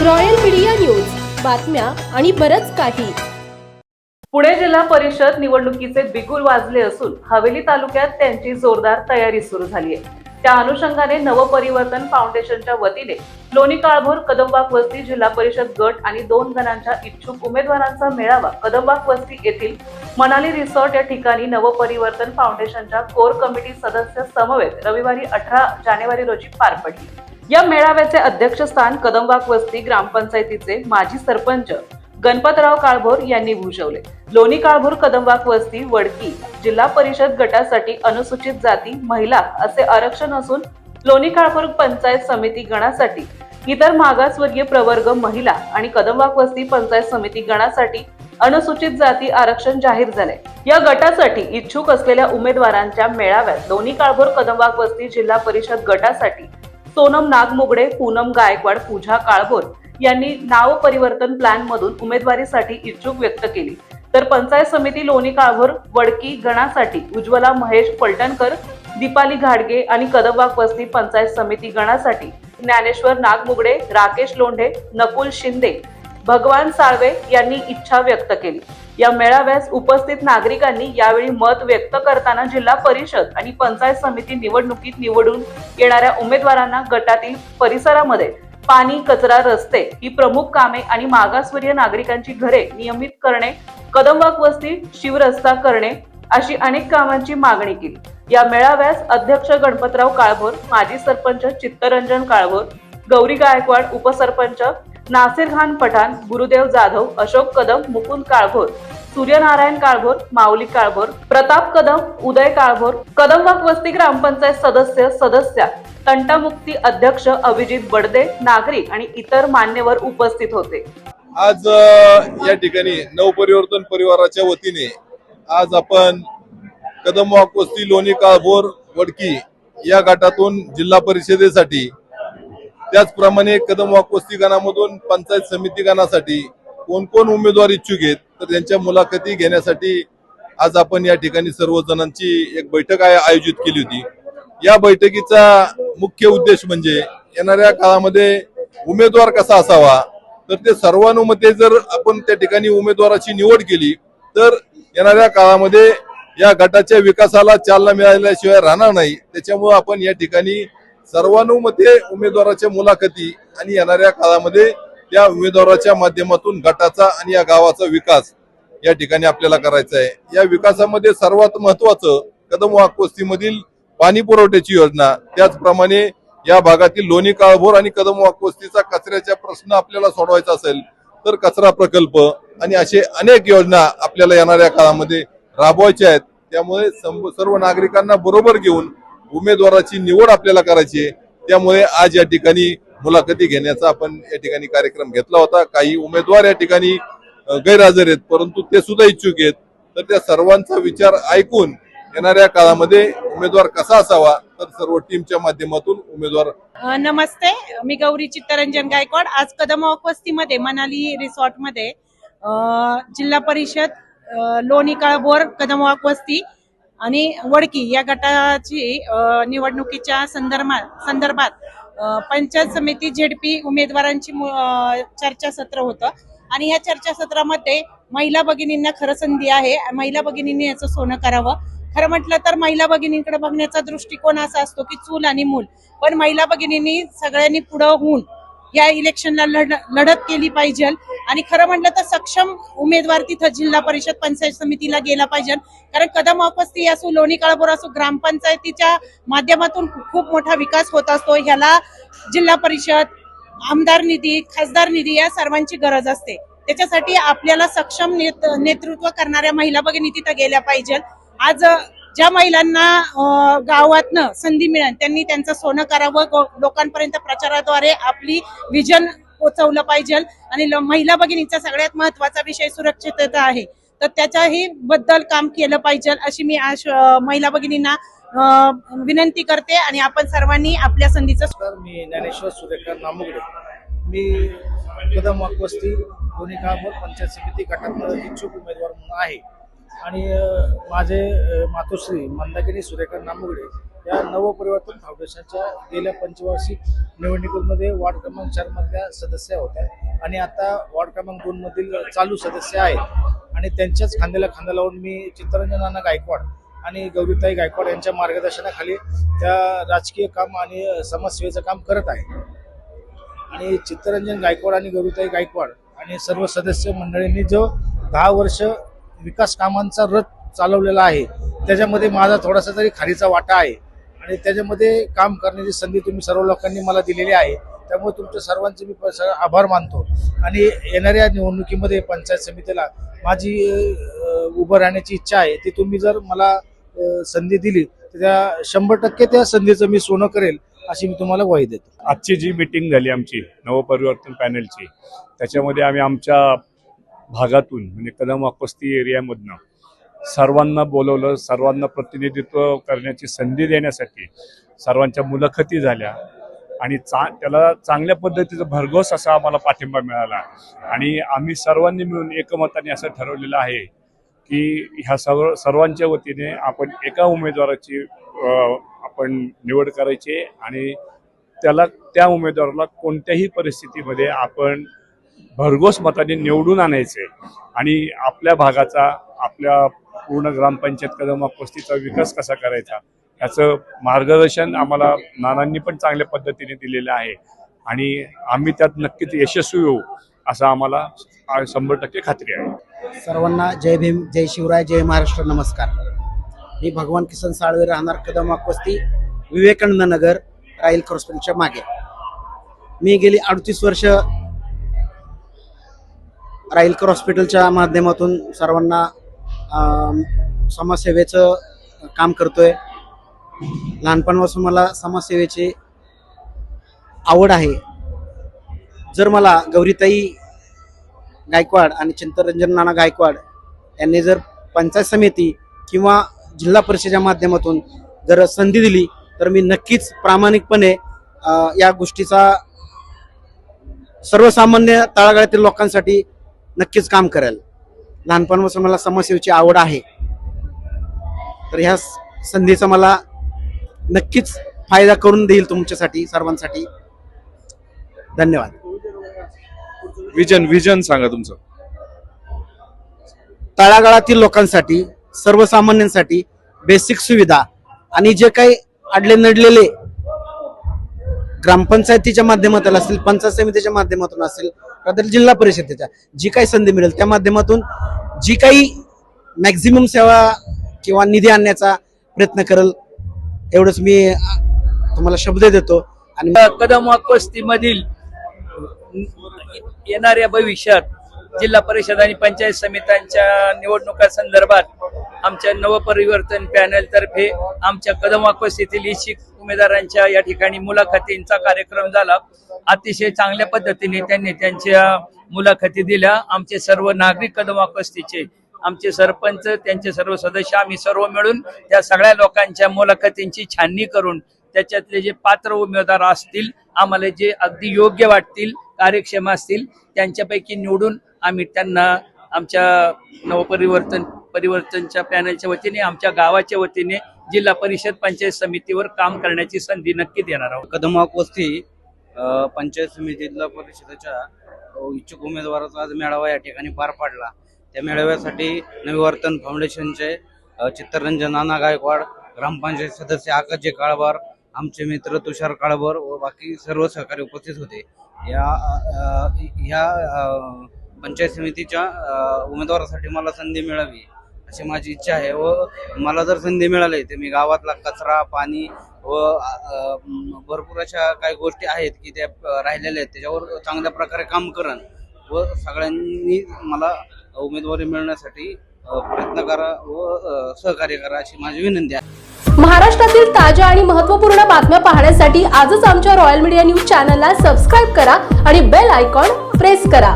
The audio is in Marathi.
रॉयल मीडिया न्यूज, बातम्या आणि बरंच काही. पुणे जिल्हा परिषद निवडणुकीचे बिगुल वाजले असून हवेली तालुक्यात त्यांची जोरदार तयारी सुरू झाली आहे. त्या अनुषंगाने नवपरिवर्तन फाउंडेशनच्या वतीने लोणी काळभोर कदमबाग वस्ती जिल्हा परिषद गट आणि 2 गणांच्या इच्छुक उमेदवारांचा मेळावा कदमबाग वस्ती येथील मनाली रिसॉर्ट या ठिकाणी नवपरिवर्तन फाउंडेशनच्या कोर कमिटी सदस्य समवेत रविवारी 18 जानेवारी रोजी पार पडली. या मेळाव्याचे अध्यक्षस्थान कदमबाग वस्ती ग्रामपंचायतीचे माजी सरपंच गणपतराव काळभोर यांनी भूषवले. लोणी काळभोर कदमबाग वस्ती वडकी जिल्हा परिषद गटासाठी अनुसूचित जाती महिला असे आरक्षण असून लोणी काळभोर पंचायत समिती गणासाठी इतर मागासवर्गीय प्रवर्ग महिला आणि कदमबाग वस्ती पंचायत समिती गणासाठी अनुसूचित जाती आरक्षण जाहीर झाले. या गटासाठी इच्छुक असलेल्या उमेदवारांच्या मेळाव्यात लोणी काळभोर कदमबाग वस्ती जिल्हा परिषद गटासाठी सोनम नागमुगडे, पूनम गायकवाड, पूजा काळभोर यांनी नाव परिवर्तन प्लॅन मधून उमेदवारीसाठी इच्छुक व्यक्त केली. तर पंचायत समिती लोणी काळभोर वडकी गणासाठी उज्ज्वला महेश पलटणकर, दीपाली घाडगे आणि कदमबाग वस्ती पंचायत समिती गणासाठी ज्ञानेश्वर नागमुगडे, राकेश लोंढे, नकुल शिंदे, भगवान साळवे यांनी इच्छा व्यक्त केली. या मेळाव्यास उपस्थित नागरिकांनी यावेळी मत व्यक्त करताना जिल्हा परिषद आणि पंचायत समिती निवडणुकीत निवडून येणाऱ्या उमेदवारांना गटातील परिसरामध्ये पाणी, कचरा, रस्ते ही प्रमुख कामे आणि मागासवर्गीय नागरिकांची घरे नियमित करणे, कदमबाग वस्ती शिवरस्ता करणे अशी अनेक कामांची मागणी केली. या मेळाव्यास अध्यक्ष गणपतराव काळभोर, माजी सरपंच चित्तरंजन काळभोर, गौरी गायकवाड, उपसरपंच नासिर खान पठाण, गुरुदेव जाधव, अशोक कदम, मुकुंद काळभोर, सूर्यनारायण काळभोर, माऊली काळभोर, प्रताप कदम, उदय काळभोर, कदमबाग वस्ती ग्रामपंचायत सदस्या तंटामुक्ती अध्यक्ष अभिजित बडदे, नागरिक आणि इतर मान्यवर उपस्थित होते. आज या ठिकाणी नवपरिवर्तन परिवाराच्या वतीने आज आपण कदमबाग वस्ती लोणी काळभोर वडकी या गटातून जिल्हा परिषदेसाठी, त्याचप्रमाणे कदमबाग वस्ती गणामधून पंचायत समिती गणासाठी कोण कोण उमेदवार इच्छुक आहेत तर त्यांच्या मुलाखती घेण्यासाठी आज आपण या ठिकाणी सर्व जणांची एक बैठक आयोजित केली होती. या बैठकीचा मुख्य उद्देश म्हणजे येणाऱ्या काळामध्ये उमेदवार कसा असावा, तर ते सर्वानुमते जर आपण त्या ठिकाणी उमेदवाराची निवड केली तर येणाऱ्या काळामध्ये या गटाच्या विकासाला चालना मिळाल्याशिवाय राहणार नाही. त्याच्यामुळे आपण या ठिकाणी सर्वानुमते उमेदवाराच्या मुलाखती आणि येणाऱ्या काळामध्ये त्या उमेदवाराच्या माध्यमातून गटाचा आणि या गावाचा विकास या ठिकाणी आपल्याला करायचा आहे. या विकासामध्ये सर्वात महत्वाचं कदमबाग वस्तीमधील पाणी पुरवठ्याची योजना, त्याचप्रमाणे या भागातील लोणी काळभोर आणि कदमबाग वस्तीचा कचऱ्याचा प्रश्न आपल्याला सोडवायचा असेल तर कचरा प्रकल्प आणि असे अनेक योजना आपल्याला येणाऱ्या काळामध्ये राबवायच्या आहेत. त्यामुळे सर्व नागरिकांना बरोबर घेऊन उमेदवाराची निवड आपल्याला करायची आहे. त्यामुळे आज या ठिकाणी मुलाखती घेण्याचा आपण या ठिकाणी कार्यक्रम घेतला होता. काही उमेदवार या ठिकाणी गैरहजर आहेत, परंतु ते सुद्धा इच्छुक आहेत. तर त्या सर्वांचा विचार ऐकून येणाऱ्या काळामध्ये उमेदवार कसा असावा तर सर्व टीमच्या माध्यमातून उमेदवार. नमस्ते, मी गौरी चित्तरंजन गायकवाड. आज कदमबाग वस्तीमध्ये मनाली रिसॉर्ट मध्ये जिल्हा परिषद लोणी काळभोर कदमबाग वस्ती आणि वडकी या गटाची निवडणुकीच्या संदर्भात पंचायत समिती झेडपी उमेदवारांची चर्चासत्र होतं आणि या चर्चासत्रामध्ये महिला भगिनींना खरं संधी आहे. महिला भगिनींनी याचं सोनं करावं. खरं म्हटलं तर महिला भगिनींकडे बघण्याचा दृष्टिकोन असा असतो की चूल आणि मूल, पण महिला भगिनींनी सगळ्यांनी पुढे होऊन या इलेक्शनला लढत केली पाहिजे आणि खरं म्हटलं तर सक्षम उमेदवार तिथं जिल्हा परिषद पंचायत समितीला गेला पाहिजे. कारण कदमबाग वस्ती असो, लोणी काळभोर असो, ग्रामपंचायतीच्या माध्यमातून खूप मोठा विकास होत असतो. ह्याला जिल्हा परिषद, आमदार निधी, खासदार निधी या सर्वांची गरज असते. त्याच्यासाठी आपल्याला सक्षम नेतृत्व करणाऱ्या महिला भगिनी तिथं गेल्या पाहिजे. आज ज्या महिलांना गावातनं संधी मिळेल त्यांनी त्यांचं सोनं करावं, लोकांपर्यंत प्रचाराद्वारे आपली विजन पोहोचवलं पाहिजे. आणि महिला भगिनीचा सगळ्यात महत्वाचा विषय सुरक्षितता आहे, तर त्याच्याही बद्दल काम केलं पाहिजे अशी मी आज महिला भगिनींना विनंती करते आणि आपण सर्वांनी आपल्या संधीचं. मी ज्ञानेश्वर सूर्यकांत नामुगडे, मी कदमबाग वस्ती लोणी काळभोर पंचायत समिती गटात इच्छुक उमेदवार म्हणून आहे आणि माझे मातोश्री मंदाकिनी सूर्यकांत नामुगडे या नवपरिवर्तन फाउंडेशनच्या गेल्या पंचवार्षिक निवडणुकीमध्ये वार्ड क्रमांक 4 मधल्या सदस्य होत्या आणि आता वार्ड क्रमांक 2 मधील चालू सदस्य आहेत आणि त्यांच्याच खांद्याला खांदा लावून मी चित्तरंजन नाना गायकवाड आणि गौरीताई गायकवाड यांच्या मार्गदर्शनाखाली त्या राजकीय काम आणि समाजसेवेचं काम करत आहे. आणि चित्तरंजन गायकवाड आणि गौरीताई गायकवाड आणि सर्व सदस्य मंडळींनी जो 10 वर्ष विकास कामांचा रथ चालवलेला आहे त्याच्यामध्ये माझा थोडासा तरी खारीचा वाटा आहे आणि त्याच्यामध्ये काम करण्याची संधी तुम्ही सर्व लोकांनी मला दिलेली आहे. त्यामुळे तुमच्या सर्वांचे मी आभार मानतो आणि येणाऱ्या निवडणुकीमध्ये पंचायत समितीला माझी उभं राहण्याची इच्छा आहे. ती तुम्ही जर मला संधी दिली तर त्या 100% त्या संधीचं मी सोनं करेल अशी मी तुम्हाला ग्वाही देतो. आजची जी मीटिंग झाली आमची नवपरिवर्तन पॅनलची, त्याच्यामध्ये आम्ही आमच्या भागातून म्हणजे कदम वाकवस्ती एरियामधनं सर्वांना बोलवलं, सर्वांना प्रतिनिधित्व करण्याची संधी देण्यासाठी सर्वांच्या मुलाखती झाल्या आणि त्याला चांगल्या पद्धतीचा भरघोस असा आम्हाला पाठिंबा मिळाला आणि आम्ही सर्वांनी मिळून एकमताने असं ठरवलेलं आहे की ह्या सर्वांच्या वतीने आपण एका उमेदवाराची आपण निवड करायची आणि त्या उमेदवाराला कोणत्याही परिस्थितीमध्ये आपण भरघोस मताने निवडून आणायचे आणि आपल्या भागाचा, आपल्या पूर्ण ग्रामपंचायत कदम वाकवस्तीचा विकास कसा करायचा याचं मार्गदर्शन आम्हाला नानांनी पण चांगल्या पद्धतीने दिलेलं आहे आणि आम्ही त्यात नक्कीच यशस्वी होऊ असं आम्हाला 100% खात्री आहे. सर्वांना जय भीम, जय शिवराय, जय महाराष्ट्र, नमस्कार. मी भगवान किसन साळवे, राहणार कदम वाकवस्ती, विवेकानंद नगर, राहील क्रॉसपॅनच्या मागे. मी गेली 38 वर्ष राहील हॉस्पिटलच्या माध्यमातून सर्वांना समाजसेवेचं काम करतोय. लहानपणापासून मला समाजसेवेची आवड आहे. जर मला गौरीताई गायकवाड आणि चित्तरंजन नाना गायकवाड यांनी जर पंचायत समिती किंवा जिल्हा परिषदेच्या माध्यमातून जर संधी दिली तर मी नक्कीच प्रामाणिकपणे या गोष्टीचा सर्वसामान्य तळागाळातील लोकांसाठी नक्कीच काम करेल. लहानपणापासून मला समाजसेवेची आवड आहे, तर ह्या संधीचा मला नक्कीच फायदा करून देईल तुमच्यासाठी, सर्वांसाठी. धन्यवाद. विजन सांगा तुमचं. तळागाळातील लोकांसाठी, सर्वसामान्यांसाठी बेसिक सुविधा आणि जे काही अडले नडलेले ग्रामपंचायतीच्या माध्यमातून असतील, पंचायत समितीच्या माध्यमातून असेल, तर जिल्हा परिषदेच्या जी काही संधी मिळेल त्या माध्यमातून जी काही मॅक्झिमम सेवा किंवा निधी आणण्याचा प्रयत्न करेल एवढंच मी तुम्हाला शब्द देतो. आणि कदम वाकवस्ती मधील येणाऱ्या भविष्यात जिल्हा परिषद आणि पंचायत समित्यांच्या निवडणुका संदर्भात आमच्या नवपरिवर्तन पॅनल तर्फे आमच्या कदम वाकवस्तीतील इच्छुक उमेदवारांच्या या ठिकाणी मुलाखतींचा कार्यक्रम झाला. अतिशय चांगल्या पद्धतीने त्यांनी त्यांच्या मुलाखती दिल्या. आमचे सर्व नागरिक कदम वाकवस्तीचे, आमचे सरपंच, त्यांचे सर्व सदस्य, आम्ही सर्व मिळून त्या सगळ्या लोकांच्या मुलाखतींची छाननी करून त्याच्यातले जे पात्र उमेदवार असतील, आम्हाला जे अगदी योग्य वाटतील, कार्यक्षम असतील, त्यांच्यापैकी निवडून आम्ही त्यांना आमच्या नवपरिवर्तनच्या पॅनलच्या वतीने, आमच्या गावाच्या वतीने जिल्हा परिषद पंचायत समितीवर काम करण्याची संधी नक्की देणार आहोत. कदम वाकवस्ती पंचायत समिती जिल्हा परिषदेच्या इच्छुक उमेदवाराचा आज मेळावा या ठिकाणी पार पडला. त्या मेळाव्यासाठी नवपरिवर्तन फाउंडेशनचे चित्तरंजन नाना गायकवाड, ग्रामपंचायत सदस्य आकाशजी काळभार, आमचे मित्र तुषार काळभार व बाकी सर्व सहकारी उपस्थित होते. या पंचायत समितीच्या उमेदवारासाठी मला संधी मिळावी अशी माझी इच्छा आहे व मला जर संधी मिळाली तर मी गावातला कचरा, पाणी व भरपूर अशा काही गोष्टी आहेत की त्या राहिलेल्या आहेत त्याच्यावर चांगल्या प्रकारे काम करेन व सगळ्यांनी मला उमेदवारी मिळण्यासाठी प्रयत्न करा व सहकार्य करा अशी माझी विनंती आहे. महाराष्ट्रातील ताज्या आणि महत्त्वपूर्ण बातम्या पाहण्यासाठी आजच आमच्या रॉयल मीडिया न्यूज चॅनलला सबस्क्राईब करा आणि बेल आयकॉन प्रेस करा.